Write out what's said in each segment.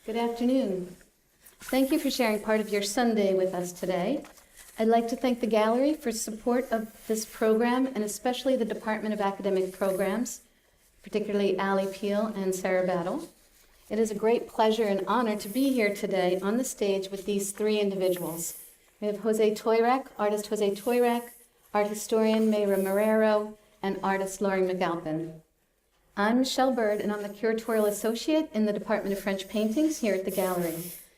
Good afternoon. Thank you for sharing part of your Sunday with us today. I'd like to thank the gallery for support of this program, and especially the Department of Academic Programs, particularly Allie Peel and Sarah Battle. It is a great pleasure and honor to be here today on the stage with these three individuals. We have Jose Toirac, artist Jose Toirac, art historian Mayra Marrero, and artist Loring McAlpin. I'm Michelle Bird, and I'm the curatorial associate in the Department of French Paintings here at the gallery.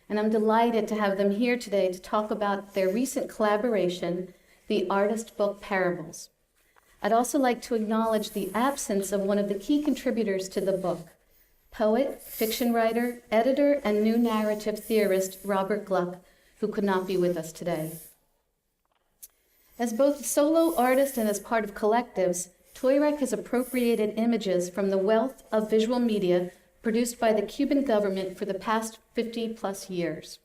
And I'm delighted to have them here today to talk about their recent collaboration, the artist book Parables. I'd also like to acknowledge the absence of one of the key contributors to the book, poet, fiction writer, editor, and new narrative theorist Robert Gluck, who could not be with us today. As both a solo artist and as part of collectives, Toirac has appropriated images from the wealth of visual media produced by the Cuban government for the past 50-plus years.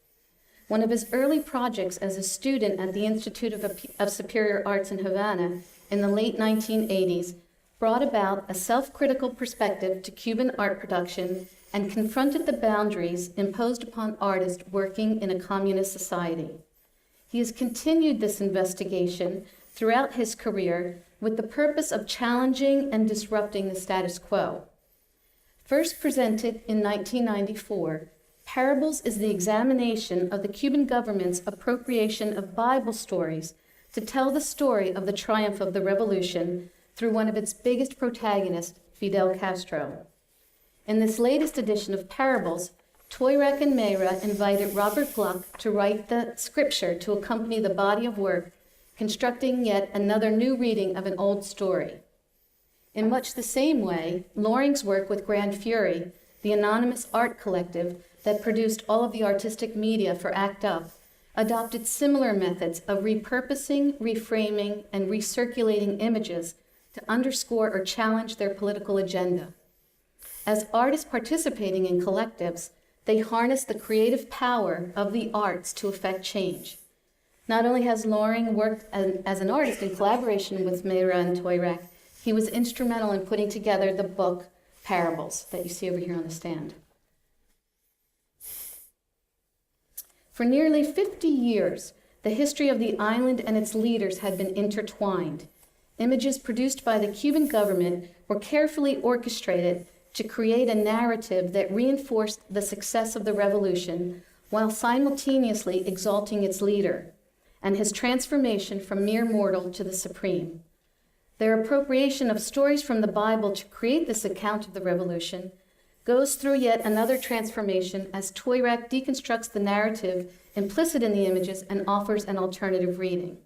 One of his early projects as a student at the Institute of Superior Arts in Havana in the late 1980s brought about a self-critical perspective to Cuban art production and confronted the boundaries imposed upon artists working in a communist society. He has continued this investigation throughout his career with the purpose of challenging and disrupting the status quo. First presented in 1994, Parables is the examination of the Cuban government's appropriation of Bible stories to tell the story of the triumph of the revolution through one of its biggest protagonists, Fidel Castro. In this latest edition of Parables, Toirac and Mayra invited Robert Gluck to write the scripture to accompany the body of work, constructing yet another new reading of an old story. In much the same way, Loring's work with Grand Fury, the anonymous art collective that produced all of the artistic media for ACT UP, adopted similar methods of repurposing, reframing, and recirculating images to underscore or challenge their political agenda. As artists participating in collectives, they harness the creative power of the arts to effect change. Not only has Loring worked as an artist in collaboration with Mayra and Toirac, he was instrumental in putting together the book Parables that you see over here on the stand. For nearly 50 years, the history of the island and its leaders had been intertwined. Images produced by the Cuban government were carefully orchestrated to create a narrative that reinforced the success of the revolution while simultaneously exalting its leader and his transformation from mere mortal to the supreme. Their appropriation of stories from the Bible to create this account of the revolution goes through yet another transformation as Toirac deconstructs the narrative implicit in the images and offers an alternative reading.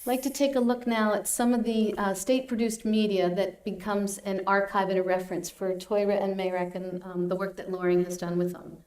I'd like to take a look now at some of the state-produced media that becomes an archive and a reference for Toirac and Mayra and the work that Loring has done with them.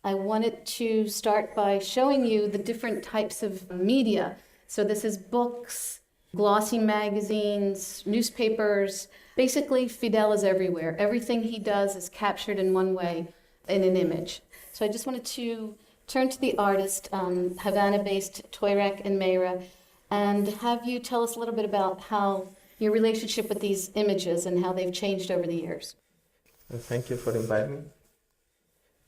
I wanted to start by showing you the different types of media. So this is books, glossy magazines, newspapers. Basically, Fidel is everywhere. Everything he does is captured in one way, in an image. So I just wanted to turn to the artist, Havana-based Toirac and Mayra, and have you tell us a little bit about how your relationship with these images and how they've changed over the years. Thank you for inviting me.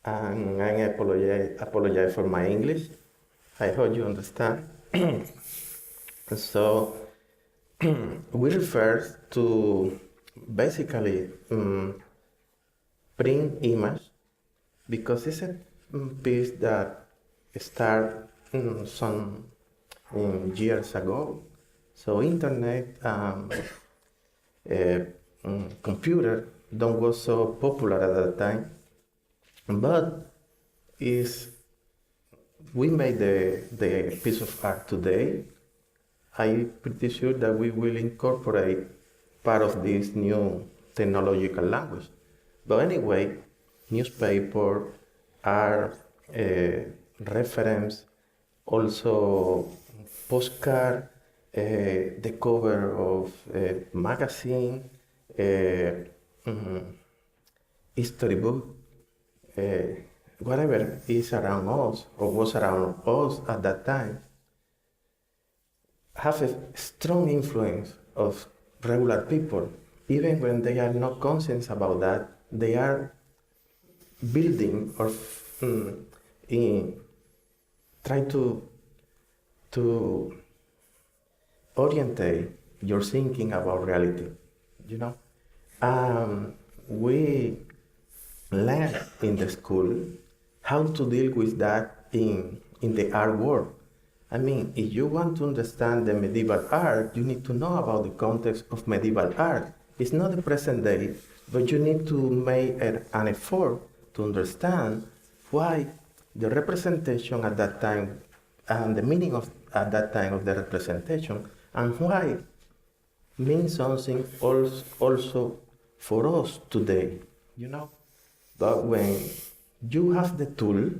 And I apologize for my English. I hope you understand. So, we refer to basically print image because it's a piece that started some years ago. So internet, computer don't was so popular at that time, but we made the piece of art today. I'm pretty sure that we will incorporate part of this new technological language. But anyway, newspaper, art, reference, also postcard, the cover of a magazine, history book, whatever is around us or was around us at that time, have a strong influence of regular people. Even when they are not conscious about that, they are building or try to orientate your thinking about reality, you know. We learn in the school how to deal with that in the art world. I mean, if you want to understand the medieval art, you need to know about the context of medieval art. It's not the present day, but you need to make an effort to understand why the representation at that time and the meaning of at that time of the representation, and why means something also for us today, you know. But when you have the tool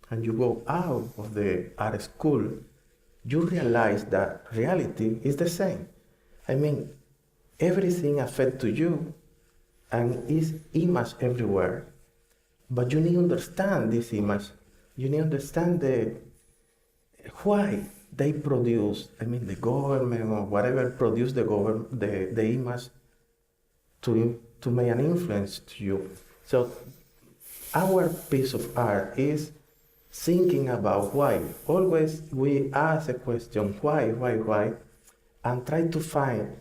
and you go out of the art school, you realize that reality is the same. I mean, everything affects to you and is image everywhere. But you need to understand this image. You need to understand why they produce, I mean, the government or whatever produce the image to make an influence to you. So our piece of art is thinking about why. Always we ask a question, why, and try to find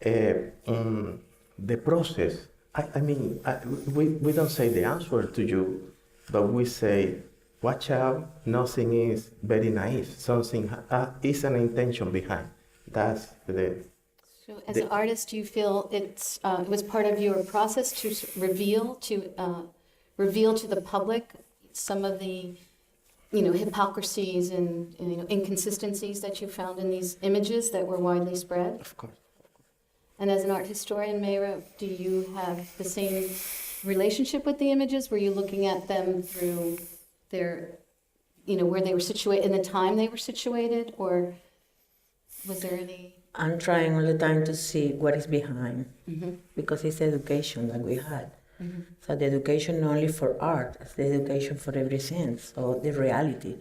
the process. We don't say the answer to you, but we say, watch out, nothing is very naive. Something is an intention behind. That's the... So as an artist, do you feel it was part of your process to reveal to the public some of the hypocrisies and inconsistencies that you found in these images that were widely spread? Of course. And as an art historian, Mayra, do you have the same relationship with the images? Were you looking at them through their, where they were situated, in the time they were situated, or was there any... I'm trying all the time to see what is behind, because it's education that we had. So the education not only for art, it's the education for every sense. So the reality,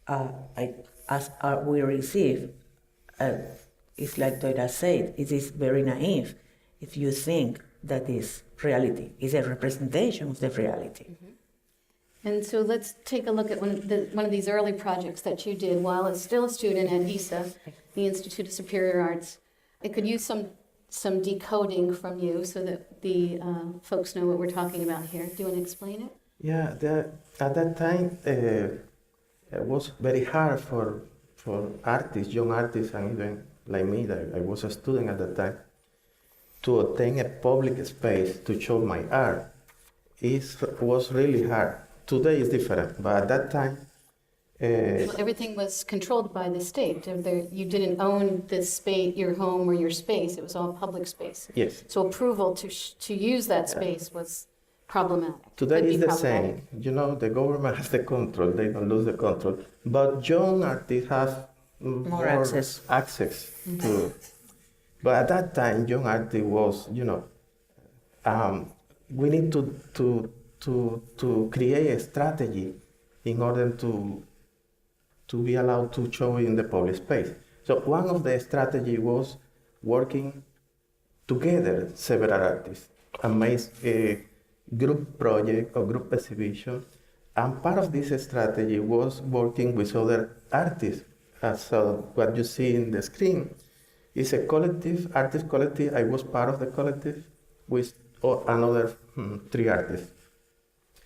as art we receive, it's like Toira said, it is very naive if you think that is reality. It's a representation of the reality. And so let's take a look at one of these early projects that you did while it's still a student at ISA, the Institute of Superior Arts. It could use some decoding from you so that the folks know what we're talking about here. Do you want to explain it? Yeah, at that time, it was very hard for artists, young artists, and even like me, that I was a student at that time, to obtain a public space to show my art. It was really hard. Today is different, but at that time... Well, everything was controlled by the state. You didn't own this space, your home or your space. It was all public space. Yes. So approval to use that space was problematic. Today is the same. The government has the control. They don't lose the control. But young artists have more access to... But at that time, young artist was, we need to create a strategy in order to be allowed to show in the public space. So one of the strategy was working together, several artists, and make a group project or group exhibition. And part of this strategy was working with other artists. So what you see in the screen is a collective, artist collective. I was part of the collective with another 3 artists.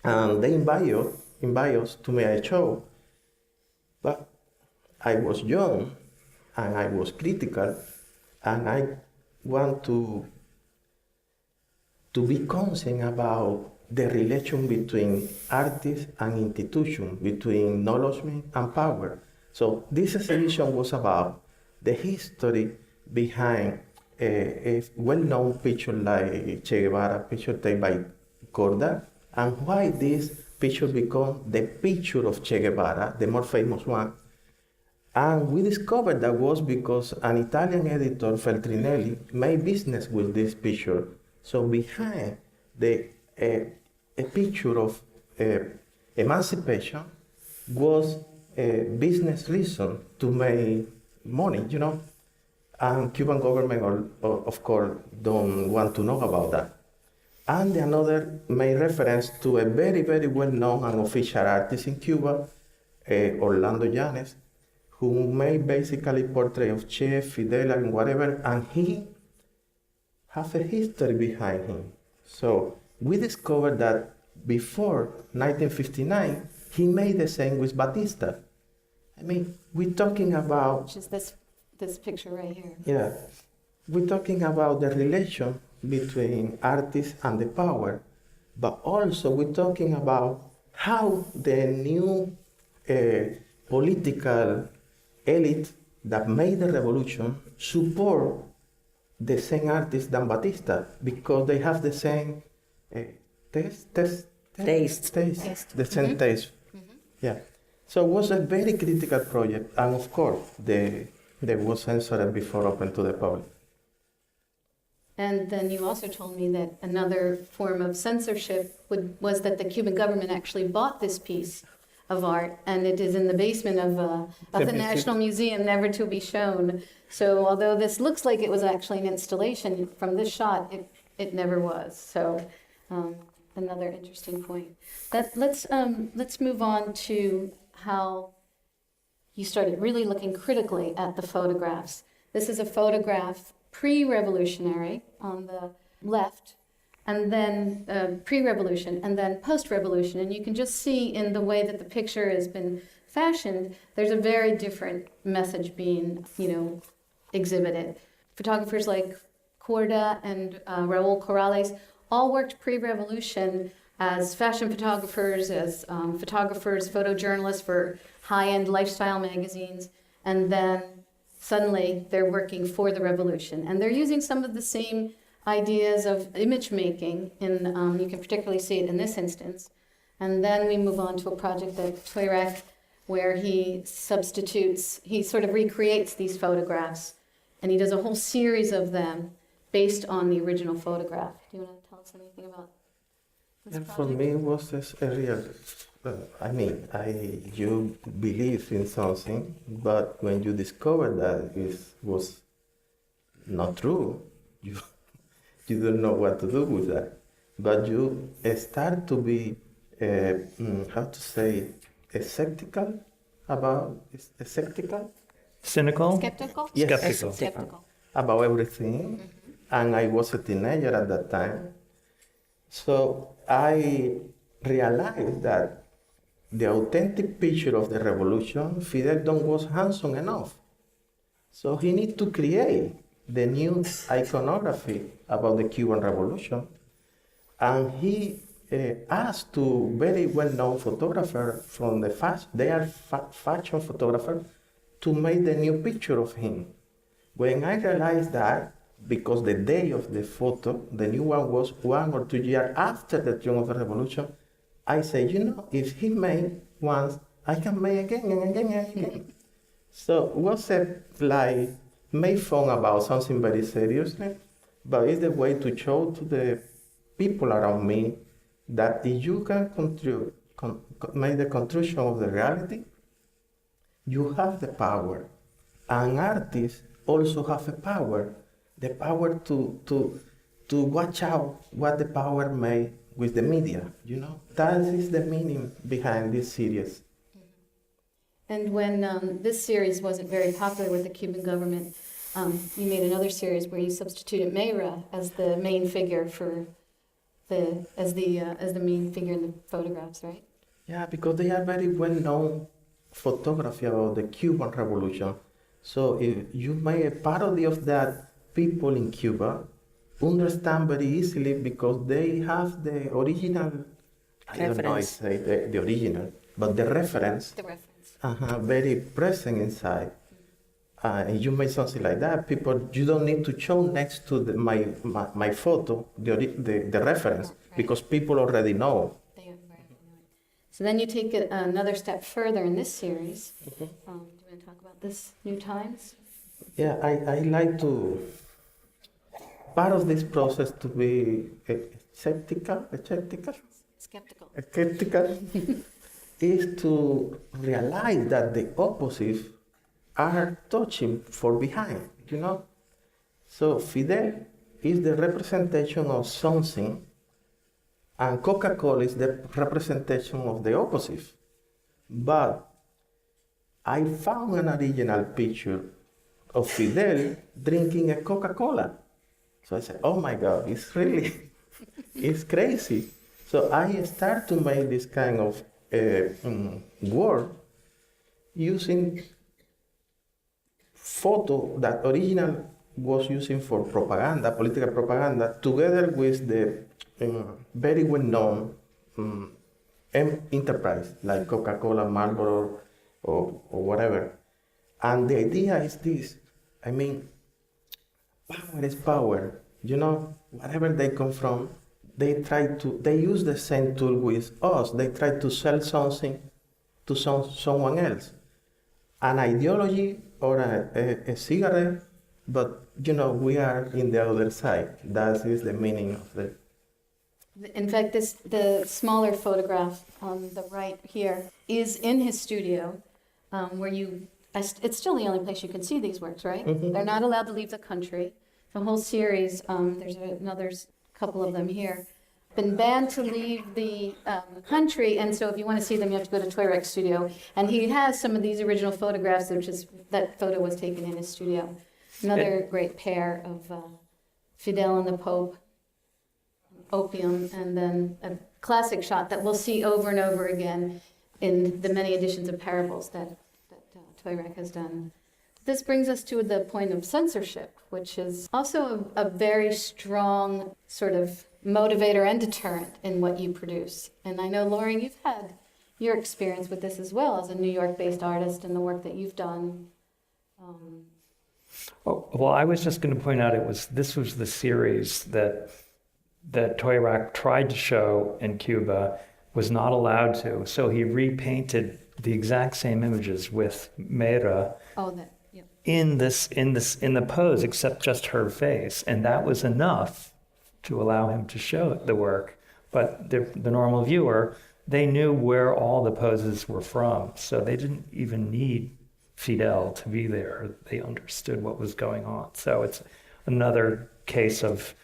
And they invite us to make a show. But I was young, and I was critical, and I want to be conscious about the relation between artists and institution, between knowledge and power. So this exhibition was about the history behind a well-known picture like Che Guevara, picture taken by Korda, and why this picture became the picture of Che Guevara, the more famous one. And we discovered that was because an Italian editor, Feltrinelli, made business with this picture. So behind a picture of emancipation was a business reason to make money, And Cuban government, of course, don't want to know about that. And the another made reference to a very, very well-known and official artist in Cuba, Orlando Llanes, who made basically portrait of Che, Fidel, and whatever, and he has a history behind him. So we discovered that before 1959, he made the same with Batista. I mean, we're talking about, Which is this picture right here. yeah, we're talking about the relation between artists and the power, but also we're talking about how the new political elite that made the revolution support the same artists than Batista because they have the same taste, the same taste. Yeah. So it was a very critical project, and of course, they was censored before open to the public. And then you also told me that another form of censorship was that the Cuban government actually bought this piece of art, and it is in the basement of the National Museum, never to be shown. So although this looks like it was actually an installation, from this shot, it never was. So another interesting point. Let's move on to how you started really looking critically at the photographs. This is a photograph pre-revolutionary on the left, and then pre-revolution, and then post-revolution. And you can just see in the way that the picture has been fashioned, there's a very different message being, exhibited. Photographers like Corda and Raul Corrales all worked pre-revolution as fashion photographers, as photographers, photojournalists for high-end lifestyle magazines, and then suddenly they're working for the revolution. And they're using some of the same ideas of image making, you can particularly see it in this instance. And then we move on to a project at Tuareg where he sort of recreates these photographs, and he does a whole series of them based on the original photograph. Do you want to tell us anything about this And project? for me, it was a real, you believe in something, but when you discover that it was not true, you don't know what to do with that. But you start to be, skeptical about, skeptical? Cynical? Skeptical? Yes. Skeptical. Skeptical. About everything, and I was a teenager at that time. So I realized that the authentic picture of the revolution, Fidel was handsome enough. So he needs to create the new iconography about the Cuban Revolution. And he asked to very well-known photographer from the fashion photographer to make the new picture of him. When I realized that, because the day of the photo, the new one was 1 or 2 years after the triumph of the revolution, I said, if he made once, I can make again and again and again. So it was made fun about something very serious, but it's the way to show to the people around me that if you can make the construction of the reality, you have the power. And artists also have a power, the power to watch out what the power made with the media, That is the meaning behind this series. And when this series wasn't very popular with the Cuban government, you made another series where you substituted Mayra as the main figure as the main figure in the photographs, right? Yeah, because they are very well-known photography about the Cuban Revolution. So if you make a parody of that, people in Cuba understand very easily because they have the original, I don't know, I Reference. say the original, but the reference The reference. very present inside. And you make something like that, you don't need to show next to my photo the reference, Right. because people already know. So then you take it another step further in this series. Do you want to talk about this, New Times? Yeah, I like to, part of this process to be skeptical is to realize that the opposites are touching for behind, So Fidel is the representation of something And Coca-Cola is the representation of the opposite. But I found an original picture of Fidel drinking a Coca-Cola. So I said, oh my God, it's really, it's crazy. So I start to make this kind of work using photo that original was using for propaganda, political propaganda, together with the very well-known enterprise like Coca-Cola, Marlboro, or whatever. And the idea is this, I mean, power is power. You know, wherever they come from, they use the same tool with us. They try to sell something to someone else. An ideology or a cigarette, but you know, we are in the other side. That is the meaning of the. In fact, the smaller photograph on the right here is in his studio, where it's still the only place you can see these works, right? Mm-hmm. They're not allowed to leave the country. The whole series, there's another couple of them here, been banned to leave the country, and so if you want to see them, you have to go to Toy Rex Studio. And he has some of these original photographs, that photo was taken in his studio. Another great pair of Fidel and the Pope, opium, and then a classic shot that we'll see over and over again in the many editions of Parables that Toy Rex has done. This brings us to the point of censorship, which is also a very strong sort of motivator and deterrent in what you produce. And I know, Lauren, you've had your experience with this as well as a New York-based artist and the work that you've done. Well, I was just going to point out this was the series that Toy Rack tried to show in Cuba, was not allowed to. So he repainted the exact same images with Mayra in the pose, except just her face, and that was enough to allow him to show the work. But the normal viewer, they knew where all the poses were from, so they didn't even need Fidel to be there. They understood what was going on. So it's another case of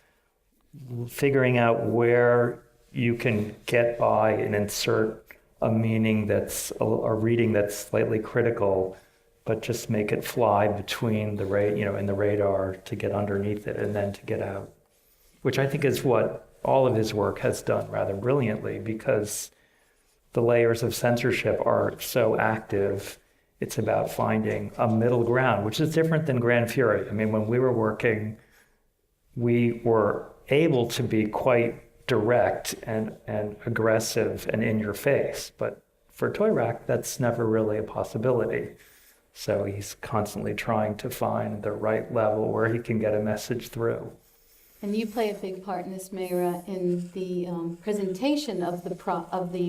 figuring out where you can get by and insert a meaning that's a reading that's slightly critical, but just make it fly between in the radar to get underneath it and then to get out, which I think is what all of his work has done rather brilliantly, because the layers of censorship are so active. It's about finding a middle ground, which is different than Grand Fury. I mean, when we were working, we were able to be quite direct and aggressive and in your face. But for Toy Rack, that's never really a possibility. So he's constantly trying to find the right level where he can get a message through. And you play a big part in this, Mayra, in the presentation of the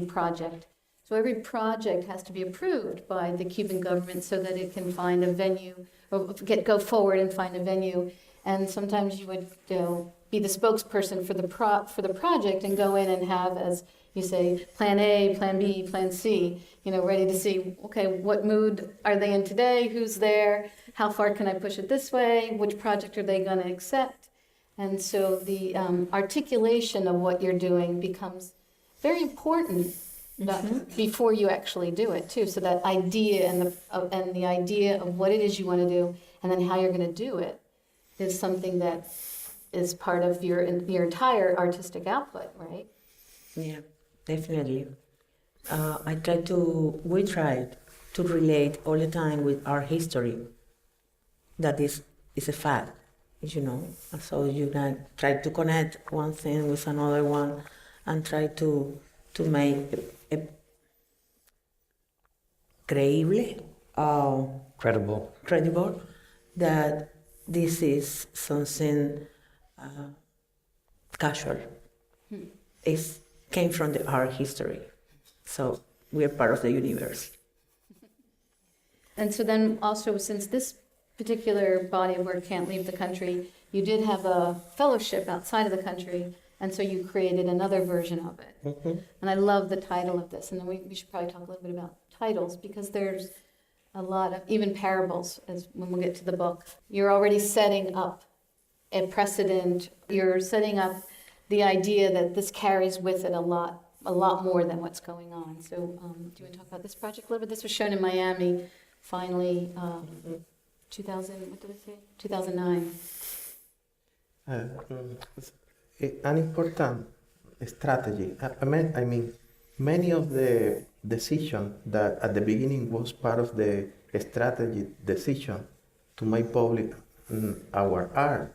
project. So every project has to be approved by the Cuban government so that it can find a venue, or go forward and find a venue. And sometimes you would be the spokesperson for the project and go in and have, as you say, plan A, plan B, plan C, ready to see, okay, what mood are they in today? Who's there? How far can I push it this way? Which project are they going to accept? And so the articulation of what you're doing becomes very important before you actually do it too. So that idea and the idea of what it is you want to do and then how you're going to do it is something that is part of your entire artistic output, right? Yeah, definitely. We tried to relate all the time with our history. That is a fact, So you can try to connect one thing with another one and try to make a credible that this is something casual. It came from our history. So we are part of the universe. And so then also, since this particular body of work can't leave the country, you did have a fellowship outside of the country, and so you created another version of it. Mm-hmm. And I love the title of this, and then we should probably talk a little bit about titles, because there's a lot of, even parables, as when we get to the book, you're already setting up a precedent, you're setting up the idea that this carries with it a lot more than what's going on. So, do you want to talk about this project a little bit? This was shown in Miami, finally, 2000. What did I say? 2009. An important strategy. I mean, many of the decision that at the beginning was part of the strategy decision to make public our art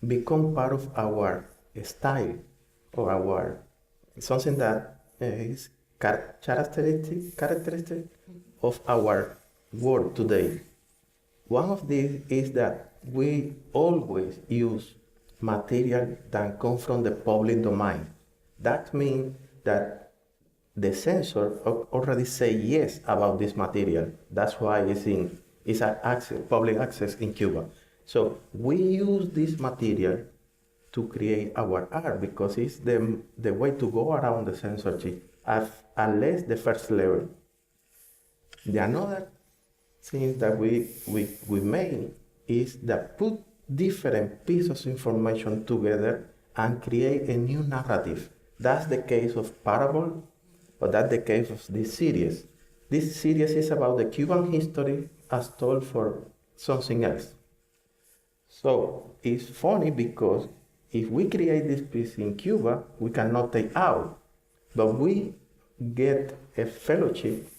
become part of our style or our something that is characteristic of our world today. One of these is that we always use material that come from the public domain. That means that the censor already say yes about this material. That's why it's public access in Cuba. So we use this material to create our art because it's the way to go around the censorship, unless the first level. The another thing that we made is that put different pieces of information together and create a new narrative. That's the case of Parable, but that's the case of this series. This series is about the Cuban history as told for something else. So it's funny because if we create this piece in Cuba, we cannot take out, but we get a fellowship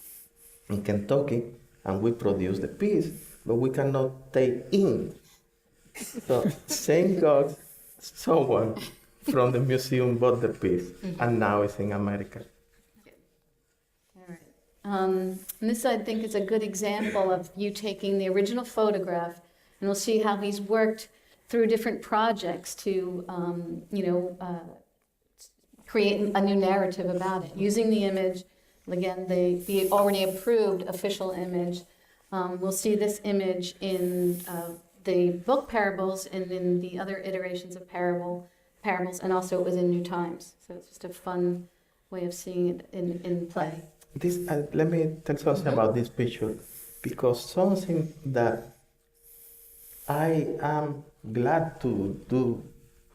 in Kentucky and we produce the piece, but we cannot take in. So thank God someone from the museum bought the piece, and now it's in America. All right. And this, I think, is a good example of you taking the original photograph, and we'll see how he's worked through different projects to, create a new narrative about it, using the image. Again, the already approved official image. We'll see this image in the book Parables and in the other iterations of Parables, and also it was in New Times. So it's just a fun way of seeing it in play. This, let me tell something about this picture, because something that I am glad to do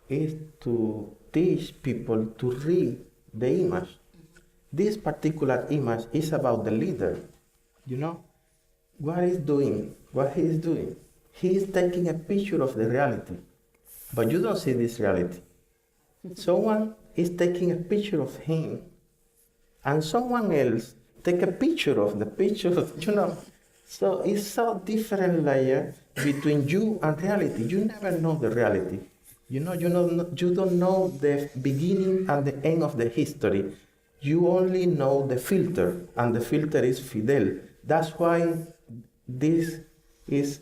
is to teach people to read the image. This particular image is about the leader. You know, what he is doing. He is taking a picture of the reality, but you don't see this reality. Someone is taking a picture of him, and someone else take a picture of the picture, So it's so different layer between you and reality. You never know the reality. You don't know the beginning and the end of the history. You only know the filter, and the filter is Fidel. That's why this is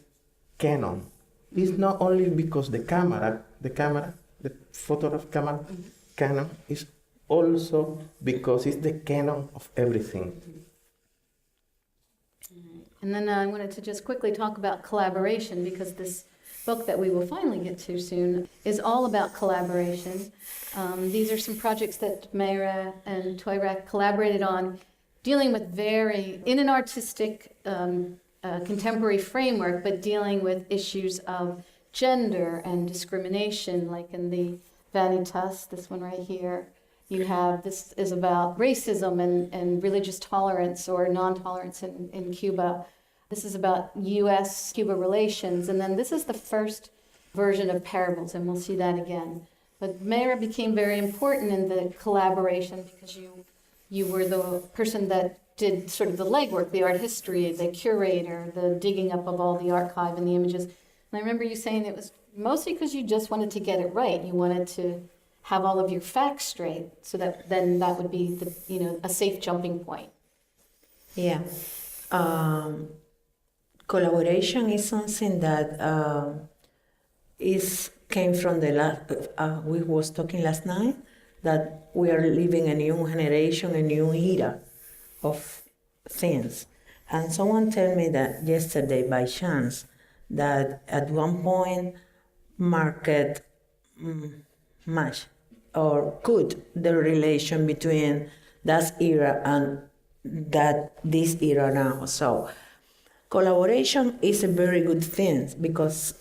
Canon. It's not only because the photograph camera, Canon, is also because it's the canon of everything. And then I wanted to just quickly talk about collaboration, because this book that we will finally get to soon is all about collaboration. These are some projects that Mayra and Toirak collaborated on, dealing with in an artistic contemporary framework, but dealing with issues of gender and discrimination, like in the Vanitas, this one right here. This is about racism and religious tolerance or non-tolerance in Cuba. This is about U.S.-Cuba relations. And then this is the first version of Parables, and we'll see that again. But Mayra became very important in the collaboration because you were the person that did sort of the legwork, the art history, the curator, the digging up of all the archive and the images. And I remember you saying it was mostly because you just wanted to get it right. You wanted to have all of your facts straight, so that then that would be a safe jumping point. Yeah. Collaboration is something that came from the last. We was talking last night that we are living a new generation, a new era of things. And someone told me that yesterday by chance that at one point market match or could the relation between that era and this era now. So collaboration is a very good thing because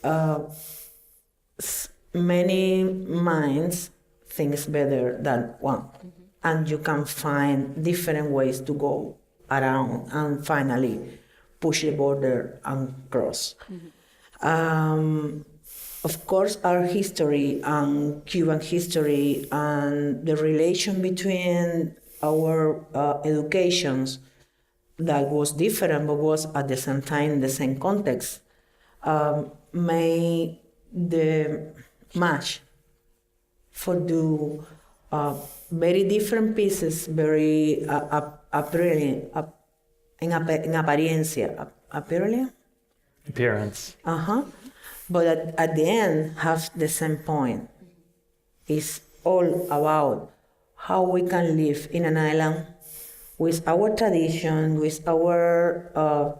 many minds things better than one. And you can find different ways to go around and finally push the border and cross. Of course, our history and Cuban history and the relation between our educations that was different but was at the same time the same context made the match for do very different pieces, very appealing, en apariencia, appealing? Appearance. But at the end, have the same point. It's all about how we can live in an island with our tradition, with our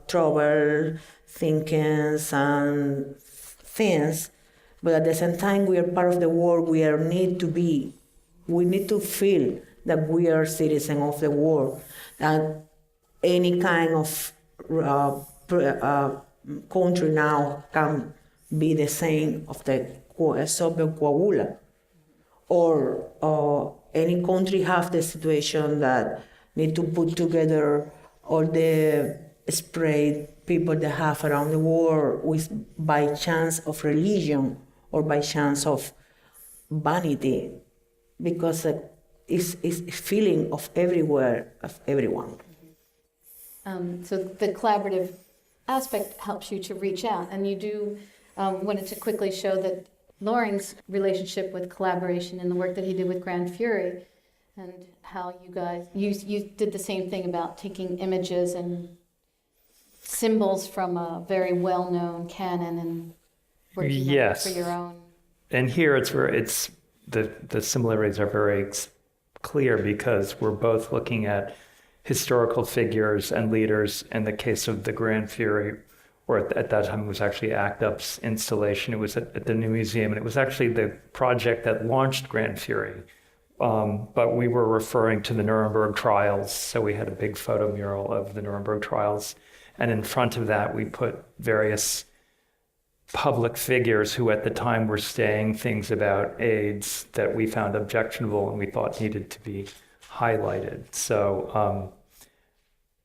trouble thinkings and things, but at the same time we are part of the world. We need to feel that we are citizens of the world, that any kind of country now can be the same of the Soviet Coagula, or any country have the situation that need to put together all the spread people that have around the world with by chance of religion or by chance of vanity, because it's feeling of everywhere of everyone. So the collaborative aspect helps you to reach out, and you do wanted to quickly show that Loring's relationship with collaboration and the work that he did with Grand Fury, and how you guys you did the same thing about taking images and symbols from a very well-known canon and working Yes. for your own. And here it's the similarities are very clear because we're both looking at historical figures and leaders. In the case of the Grand Fury, or at that time it was actually ACT UP's installation. It was at the New Museum, and it was actually the project that launched Grand Fury. But we were referring to the Nuremberg trials, so we had a big photo mural of the Nuremberg trials. And in front of that, we put various public figures who at the time were saying things about AIDS that we found objectionable and we thought needed to be highlighted. So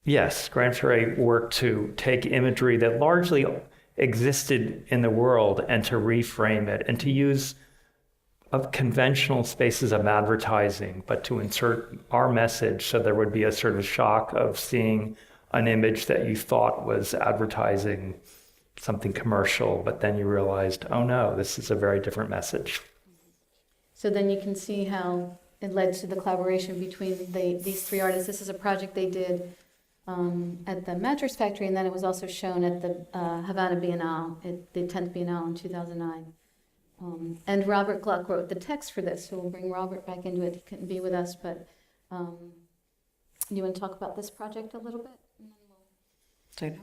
yes, Grand Fury worked to take imagery that largely existed in the world and to reframe it and to use of conventional spaces of advertising, but to insert our message so there would be a sort of shock of seeing an image that you thought was advertising something commercial, but then you realized, oh no, this is a very different message. So then you can see how it led to the collaboration between these three artists. This is a project they did at the Mattress Factory, and then it was also shown at the Havana Biennale, at the 10th Biennale in 2009. And Robert Gluck wrote the text for this, so we'll bring Robert back into it. He couldn't be with us, but you want to talk about this project a little bit? And then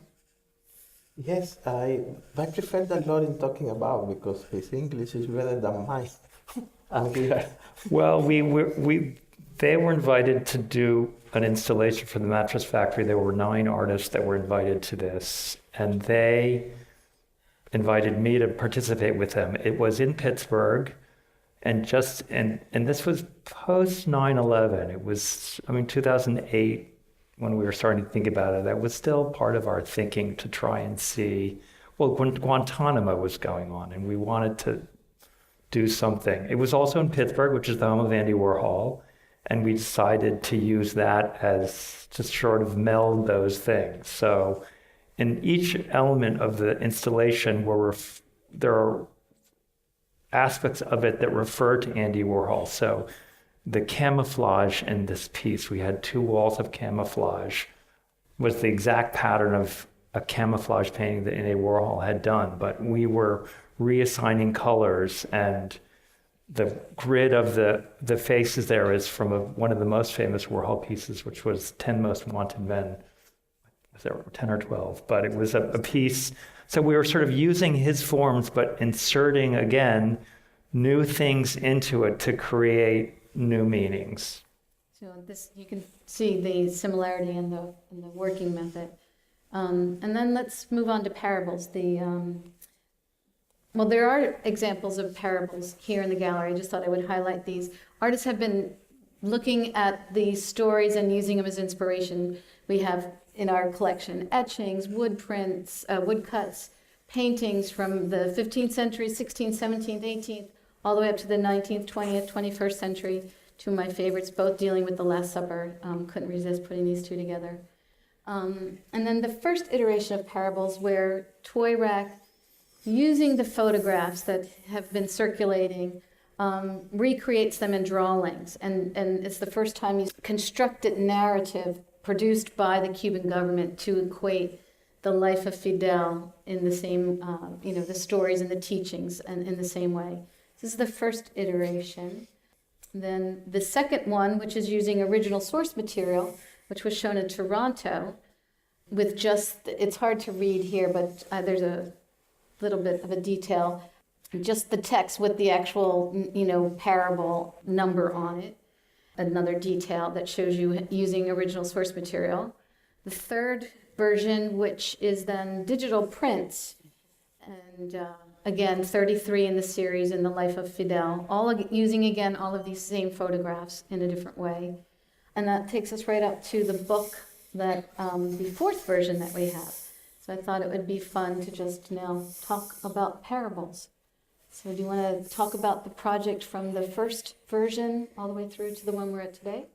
Yes, I prefer that Loring talking about because his English is better than mine. And we are. Well, they were invited to do an installation for the Mattress Factory. There were 9 artists that were invited to this, and they invited me to participate with them. It was in Pittsburgh, and this was post 9/11. It was, 2008 when we were starting to think about it. That was still part of our thinking to try and see, well, Guantanamo was going on, and we wanted to do something. It was also in Pittsburgh, which is the home of Andy Warhol, and we decided to use that as to sort of meld those things. So in each element of the installation, there are aspects of it that refer to Andy Warhol. So the camouflage in this piece, we had 2 walls of camouflage, was the exact pattern of a camouflage painting that Andy Warhol had done, but we were reassigning colors, and the grid of the faces there is from one of the most famous Warhol pieces, which was 10 Most Wanted Men. Was there 10 or 12? But it was a piece. So we were sort of using his forms, but inserting, again, new things into it to create new meanings. So this, you can see the similarity in the working method. And then let's move on to parables. Well, there are examples of parables here in the gallery. I just thought I would highlight these. artists have been looking at these stories and using them as inspiration. We have in our collection etchings, wood prints, woodcuts, paintings from the 15th century, 16th, 17th, 18th, all the way up to the 19th, 20th, 21st century. Two of my favorites, both dealing with the Last Supper. Couldn't resist putting these two together. And then the first iteration of Parables, where Toy Rack, using the photographs that have been circulating, recreates them in drawings. And it's the first time he's constructed narrative produced by the Cuban government to equate the life of Fidel in the same, the stories and the teachings and in the same way. This is the first iteration. Then the second one, which is using original source material, which was shown in Toronto, with just, it's hard to read here, but there's a little bit of a detail, just the text with the actual, parable number on it. Another detail that shows you using original source material. The third version, which is then digital prints, and again, 33 in the series in the life of Fidel, using again all of these same photographs in a different way. And that takes us right up to the book that the fourth version that we have. So I thought it would be fun to just now talk about parables. So do you want to talk about the project from the first version all the way through to the one we're at today?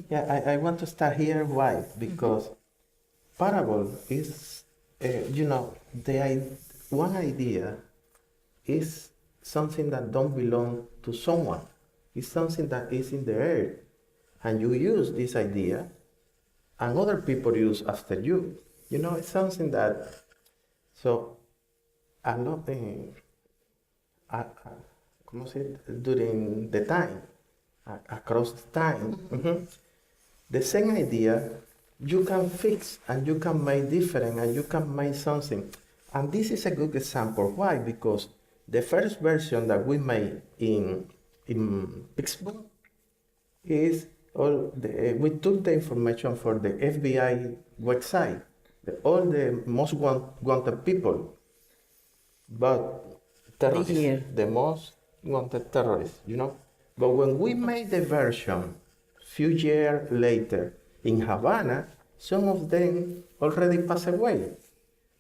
Yeah, I want to start here. Why? Because parable is, one idea is something that don't belong to someone. It's something that is in the earth. And you use this idea, and other people use after you. It's something that, so, I'm not during the time, across time. Mm-hmm. The same idea, you can fix and you can make different and you can make something. And this is a good example. Why? Because the first version that we made in Pittsburgh is we took the information for the FBI website, all the most wanted people, but terrorists, the most wanted terrorists, But when we made the version few years later in Havana, some of them already passed away.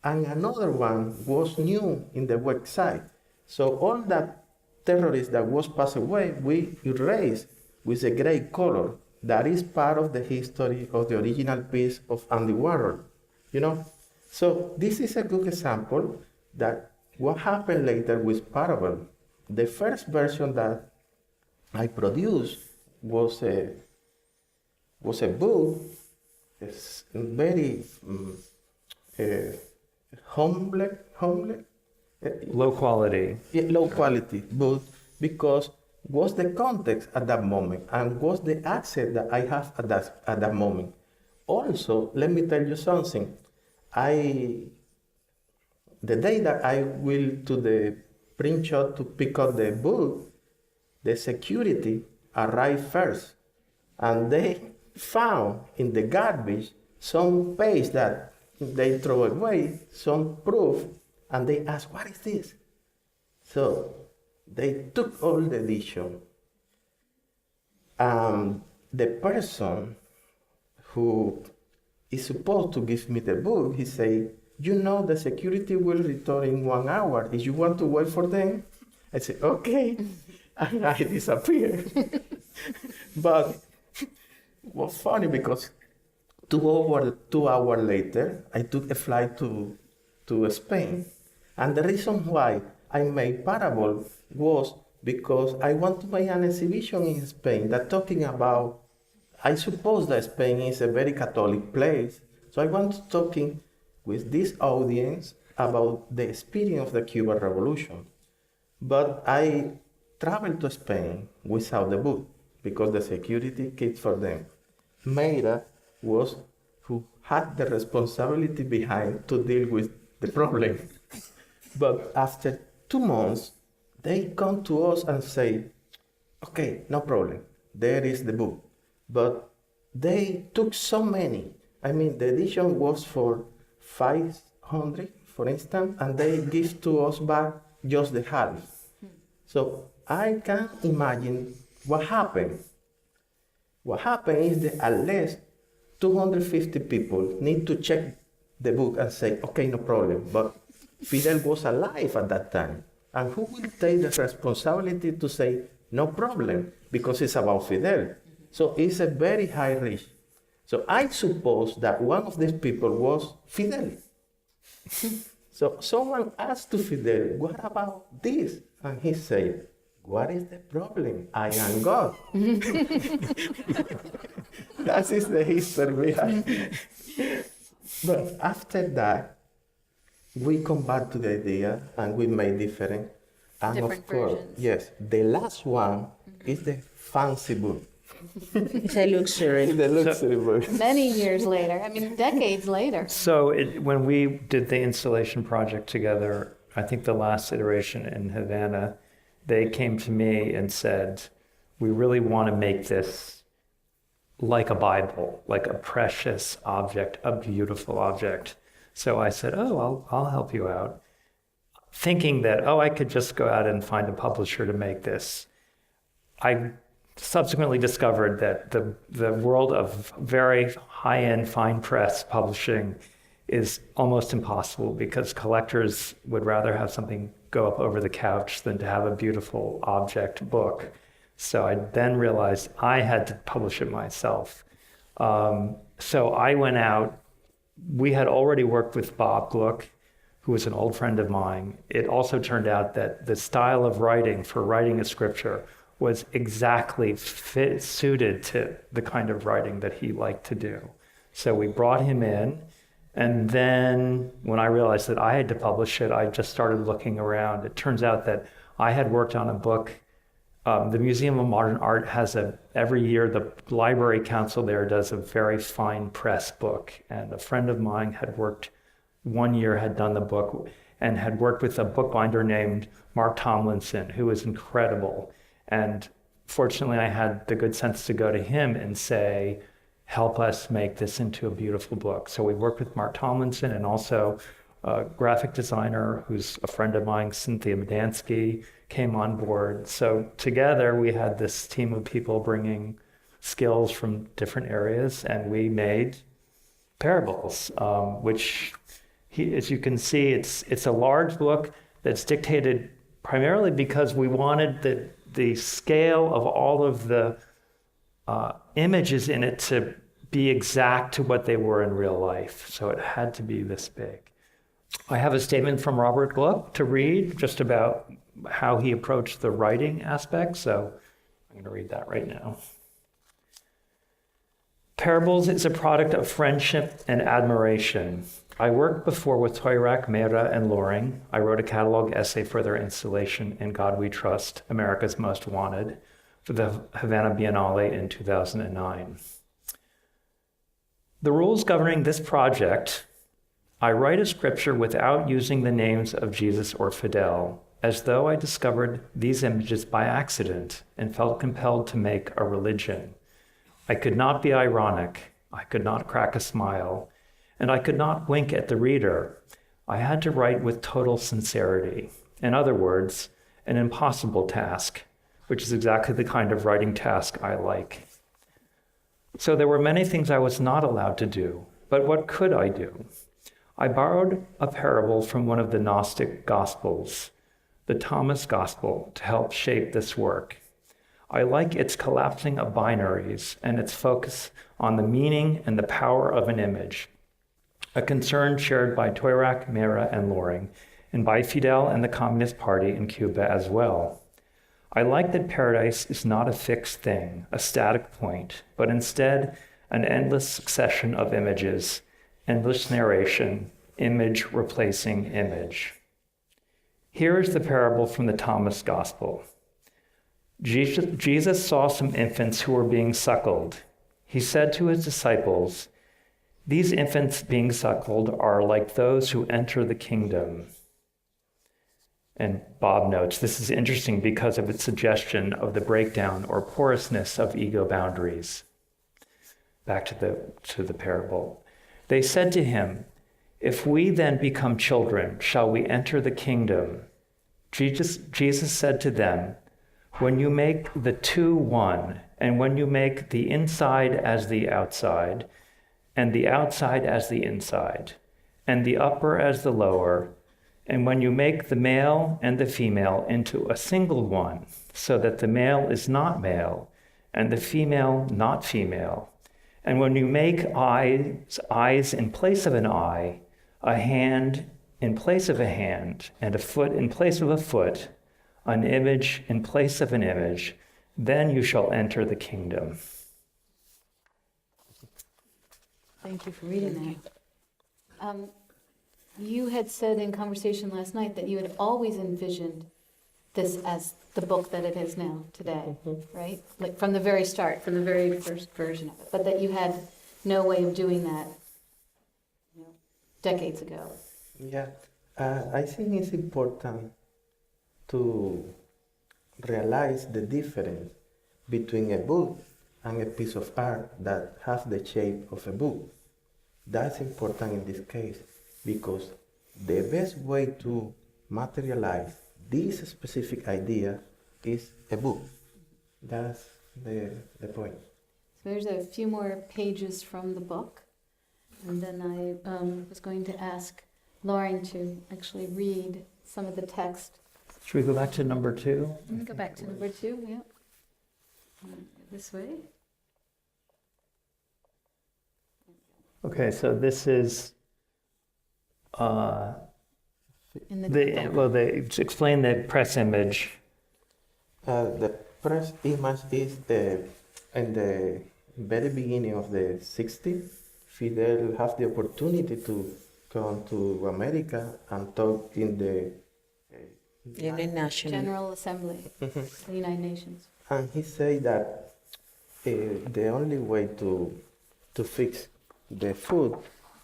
And another one was new in the website. So all that terrorists that was passed away, we erased with a gray color. That is part of the history of the original piece of Andy Warhol, So this is a good example that what happened later with Parable. The first version that I produced was a book, it's very humble, Low quality. low quality book, because was the context at that moment and was the access that I have at that moment. Also, let me tell you something. The day that I will to the print shop to pick up the book, the security arrived first, and they found in the garbage some page that they throw away, some proof, and they asked, "What is this?" So they took all the edition. The person who is supposed to give me the book, he said, the security will return in 1 hour. If you want to wait for them, I said, okay. And I disappeared. But it was funny because 2 hours later, I took a flight to Spain. And the reason why I made Parable was because I want to make an exhibition in Spain that talking about, I suppose that Spain is a very Catholic place, so I want to talking with this audience about the experience of the Cuban Revolution. But I traveled to Spain without the book because the security kept for them. Meira was who had the responsibility behind to deal with the problem. But after 2 months, they come to us and say, okay, no problem, there is the book. But they took so many. The edition was for 500, for instance, and they give to us back just the half. So I can imagine what happened? What happened is that at least 250 people need to check the book and say, okay, no problem. But Fidel was alive at that time. And who will take the responsibility to say, no problem, because it's about Fidel? So it's a very high risk. So I suppose that one of these people was Fidel. So someone asked to Fidel, what about this? And he said, what is the problem? I am God. That is the history behind. But after that, we come back to the idea and we made different. And Different of course, versions. yes, the last one is the fancy book. It's a luxury. The luxury book. Many years later, I mean, decades later. So when we did the installation project together, I think the last iteration in Havana, they came to me and said, we really want to make this like a Bible, like a precious object, a beautiful object. So I said, oh, I'll help you out. Thinking that, I could just go out and find a publisher to make this. I subsequently discovered that the world of very high-end fine press publishing is almost impossible because collectors would rather have something go up over the couch than to have a beautiful object book. So I then realized I had to publish it myself. So I went out. We had already worked with Bob Gluck, who was an old friend of mine. It also turned out that the style of writing for writing a scripture was exactly suited to the kind of writing that he liked to do. So we brought him in, and then when I realized that I had to publish it, I just started looking around. It turns out that I had worked on a book. The Museum of Modern Art has every year, the Library Council there does a very fine press book. And a friend of mine had worked, one year had done the book and had worked with a bookbinder named Mark Tomlinson, who was incredible. And fortunately, I had the good sense to go to him and say, help us make this into a beautiful book. So we worked with Mark Tomlinson and also a graphic designer who's a friend of mine, Cynthia Medansky, came on board. So together we had this team of people bringing skills from different areas, and we made Parables, which, as you can see, it's a large book that's dictated primarily because we wanted the scale of all of the images in it to be exact to what they were in real life. So it had to be this big. I have a statement from Robert Gluck to read just about how he approached the writing aspect. So I'm going to read that right now. Parables is a product of friendship and admiration. I worked before with Toirak, Mera, and Loring. I wrote a catalog essay for their installation, In God We Trust, America's Most Wanted, for the Havana Biennale in 2009. The rules governing this project: I write a scripture without using the names of Jesus or Fidel, as though I discovered these images by accident and felt compelled to make a religion. I could not be ironic, I could not crack a smile, and I could not wink at the reader. I had to write with total sincerity. In other words, an impossible task, which is exactly the kind of writing task I like. So there were many things I was not allowed to do, but what could I do? I borrowed a parable from one of the Gnostic Gospels, the Thomas Gospel, to help shape this work. I like its collapsing of binaries and its focus on the meaning and the power of an image, a concern shared by Toirak, Mera, and Loring, and by Fidel and the Communist Party in Cuba as well. I like that paradise is not a fixed thing, a static point, but instead an endless succession of images, endless narration, image replacing image. Here is the parable from the Thomas Gospel. Jesus saw some infants who were being suckled. He said to his disciples, "These infants being suckled are like those who enter the kingdom." And Bob notes, this is interesting because of its suggestion of the breakdown or porousness of ego boundaries. Back to the parable. They said to him, "If we then become children, shall we enter the kingdom?" Jesus said to them, when you make the two one, and when you make the inside as the outside, and the outside as the inside, and the upper as the lower, and when you make the male and the female into a single one, so that the male is not male, and the female not female, and when you make eyes in place of an eye, a hand in place of a hand, and a foot in place of a foot, an image in place of an image, then you shall enter the kingdom. Thank you for reading that. You had said in conversation last night that you had always envisioned this as the book that it is now today, right? Like from the very start, from the very first version of it, but that you had no way of doing that, decades ago. Yeah, I think it's important to realize the difference between a book and a piece of art that has the shape of a book. That's important in this case because the best way to materialize this specific idea is a book. That's the point. So there's a few more pages from the book, and then I was going to ask Lauren to actually read some of the text. Should we go back to number 2? Let me go back to number 2, yeah. This way. Okay, so this is In the they explain the press image. The press image is in the very beginning of the 60s. Fidel has the opportunity to come to America and talk in the United Nations. General Assembly of the United Nations. and he said that the only way to fix the food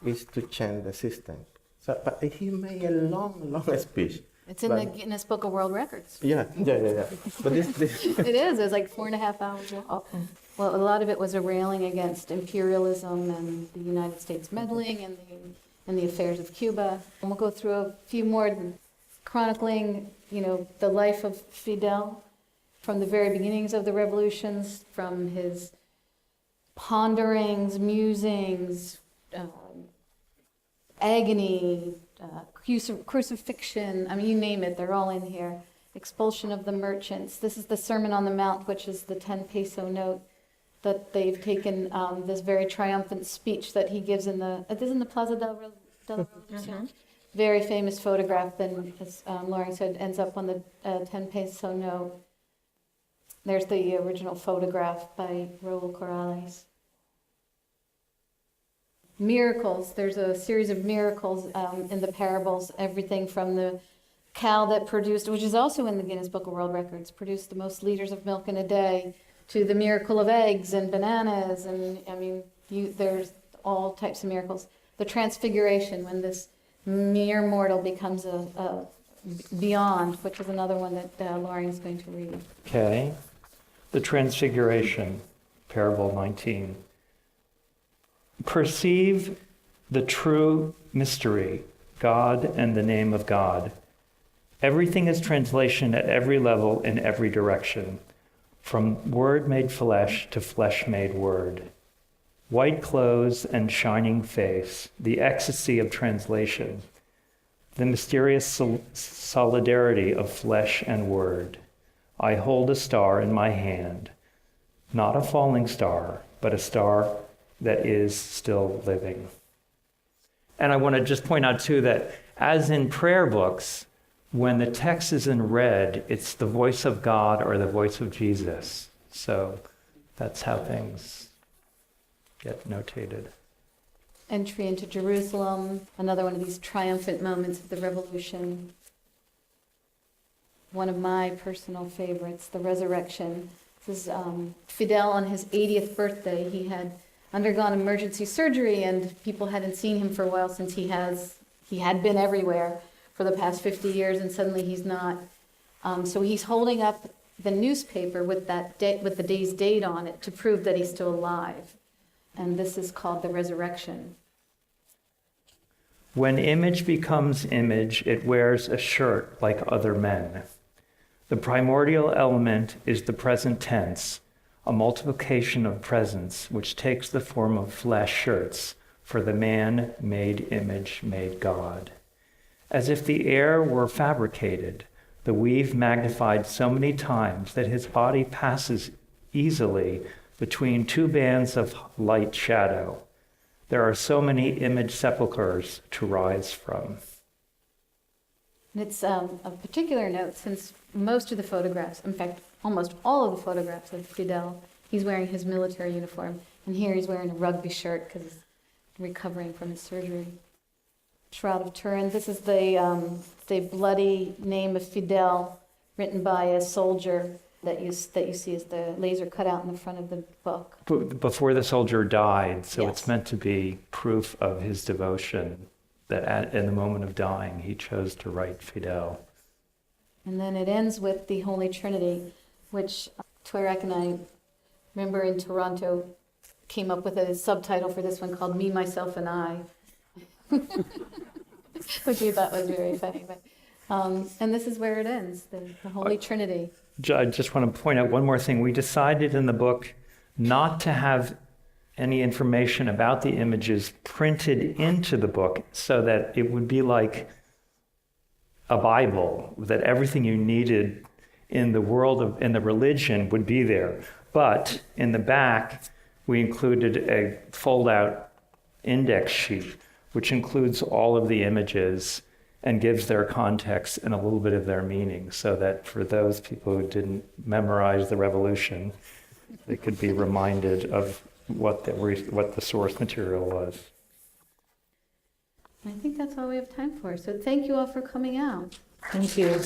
is to change the system. So, but he made a long speech. It's in the Guinness Book of World Records. Yeah. But this It is. It was like 4.5 hours long. Well, a lot of it was a railing against imperialism and the United States meddling in the affairs of Cuba. And we'll go through a few more chronicling, the life of Fidel from the very beginnings of the revolutions, from his ponderings, musings, agony, crucifixion, I mean, you name it, they're all in here. Expulsion of the merchants. This is the Sermon on the Mount, which is the 10 peso note that they've taken, this very triumphant speech that he gives in the Plaza del Revolucion. Very famous photograph, then, as Lauren said, ends up on the 10 peso note. There's the original photograph by Raul Corrales. Miracles. There's a series of miracles in the parables. Everything from the cow that produced, which is also in the Guinness Book of World Records, produced the most liters of milk in a day, to the miracle of eggs and bananas, and I mean, there's all types of miracles. The Transfiguration, when this mere mortal becomes a beyond, which is another one that Lauren is going to read. Okay. The Transfiguration, Parable 19. Perceive the true mystery, God and the name of God. Everything is translation at every level in every direction, from word made flesh to flesh made word. White clothes and shining face, the ecstasy of translation, the mysterious solidarity of flesh and word. I hold a star in my hand, not a falling star, but a star that is still living. And I want to just point out too that as in prayer books, when the text is in red, it's the voice of God or the voice of Jesus. So that's how things get notated. Entry into Jerusalem, another one of these triumphant moments of the revolution. One of my personal favorites, the resurrection. This is Fidel on his 80th birthday. He had undergone emergency surgery, and people hadn't seen him for a while since he had been everywhere for the past 50 years, and suddenly he's not. So he's holding up the newspaper with the day's date on it to prove that he's still alive. And this is called the resurrection. When image becomes image, it wears a shirt like other men. The primordial element is the present tense, a multiplication of presence which takes the form of flesh shirts for the man-made image made God. As if the air were fabricated, the weave magnified so many times that his body passes easily between two bands of light shadow. There are so many image sepulchres to rise from. And it's of particular note since most of the photographs, in fact, almost all of the photographs of Fidel, he's wearing his military uniform. And here he's wearing a rugby shirt because he's recovering from his surgery. Shroud of Turin. This is the bloody name of Fidel written by a soldier that you see as the laser cutout in the front of the book. Before the soldier died, so Yes. it's meant to be proof of his devotion that in the moment of dying, he chose to write Fidel. And then it ends with the Holy Trinity, which Toyrek and I remember in Toronto came up with a subtitle for this one called Me, Myself, and I, which we thought was very funny. But, and this is where it ends, the Holy Trinity. I just want to point out one more thing. We decided in the book not to have any information about the images printed into the book so that it would be like a Bible, that everything you needed in the world of in the religion would be there. But in the back, we included a fold-out index sheet, which includes all of the images and gives their context and a little bit of their meaning, so that for those people who didn't memorize the revolution, they could be reminded of what the source material was. I think that's all we have time for. So thank you all for coming out. Thank you.